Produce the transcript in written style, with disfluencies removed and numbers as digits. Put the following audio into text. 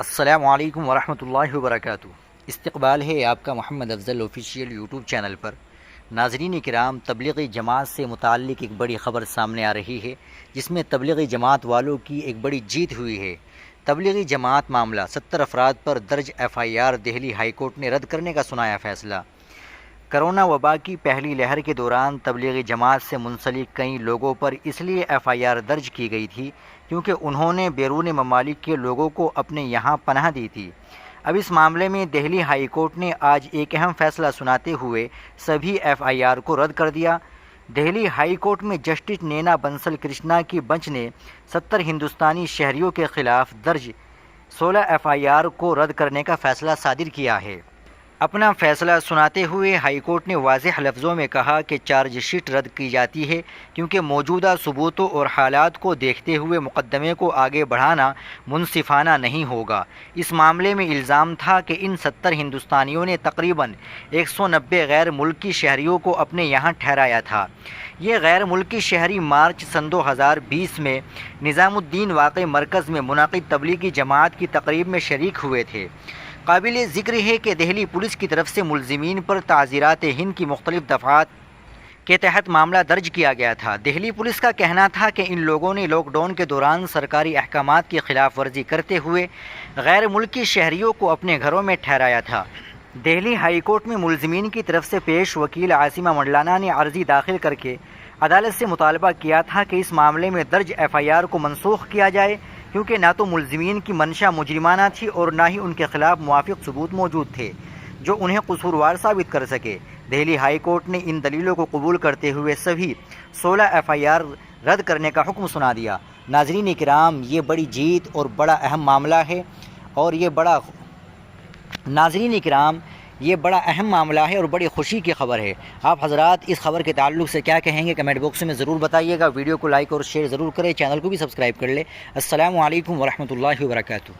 السلام علیکم ورحمۃ اللہ وبرکاتہ۔ استقبال ہے آپ کا محمد افضل آفیشیل یوٹیوب چینل پر۔ ناظرین کرام، تبلیغی جماعت سے متعلق ایک بڑی خبر سامنے آ رہی ہے، جس میں تبلیغی جماعت والوں کی ایک بڑی جیت ہوئی ہے۔ تبلیغی جماعت معاملہ 70 افراد پر درج FIR دہلی ہائی کورٹ نے رد کرنے کا سنایا فیصلہ۔ کرونا وبا کی پہلی لہر کے دوران تبلیغی جماعت سے منسلک کئی لوگوں پر اس لیے FIR درج کی گئی تھی کیونکہ انہوں نے بیرون ممالک کے لوگوں کو اپنے یہاں پناہ دی تھی۔ اب اس معاملے میں دہلی ہائی کورٹ نے آج ایک اہم فیصلہ سناتے ہوئے سبھی FIR کو رد کر دیا۔ دہلی ہائی کورٹ میں جسٹس نینا بنسل کرشنا کی بنچ نے 70 ہندوستانی شہریوں کے خلاف درج 16 FIR کو رد کرنے کا فیصلہ صادر کیا ہے۔ اپنا فیصلہ سناتے ہوئے ہائی کورٹ نے واضح لفظوں میں کہا کہ چارج شیٹ رد کی جاتی ہے کیونکہ موجودہ ثبوتوں اور حالات کو دیکھتے ہوئے مقدمے کو آگے بڑھانا منصفانہ نہیں ہوگا۔ اس معاملے میں الزام تھا کہ ان 70 ہندوستانیوں نے تقریباً 190 غیر ملکی شہریوں کو اپنے یہاں ٹھہرایا تھا۔ یہ غیر ملکی شہری مارچ سن 2020 میں نظام الدین واقع مرکز میں منعقد تبلیغی جماعت کی تقریب میں شریک ہوئے تھے۔ قابل ذکر ہے کہ دہلی پولیس کی طرف سے ملزمین پر تعزیرات ہند کی مختلف دفعات کے تحت معاملہ درج کیا گیا تھا۔ دہلی پولیس کا کہنا تھا کہ ان لوگوں نے لاک ڈاؤن کے دوران سرکاری احکامات کی خلاف ورزی کرتے ہوئے غیر ملکی شہریوں کو اپنے گھروں میں ٹھہرایا تھا۔ دہلی ہائی کورٹ میں ملزمین کی طرف سے پیش وکیل عاصمہ منڈلانا نے عرضی داخل کر کے عدالت سے مطالبہ کیا تھا کہ اس معاملے میں درج FIR کو منسوخ کیا جائے کیونکہ نہ تو ملزمین کی منشا مجرمانہ تھی اور نہ ہی ان کے خلاف موافق ثبوت موجود تھے جو انہیں قصوروار ثابت کر سکے۔ دہلی ہائی کورٹ نے ان دلیلوں کو قبول کرتے ہوئے سبھی 16 FIR رد کرنے کا حکم سنا دیا۔ ناظرین کرام، یہ بڑی جیت اور بڑا اہم معاملہ ہے اور یہ بڑا اہم معاملہ ہے اور بڑی خوشی کی خبر ہے۔ آپ حضرات اس خبر کے تعلق سے کیا کہیں گے کمنٹ باکس میں ضرور بتائیے گا۔ ویڈیو کو لائک اور شیئر ضرور کریں، چینل کو بھی سبسکرائب کر لیں۔ السلام علیکم ورحمۃ اللہ وبرکاتہ۔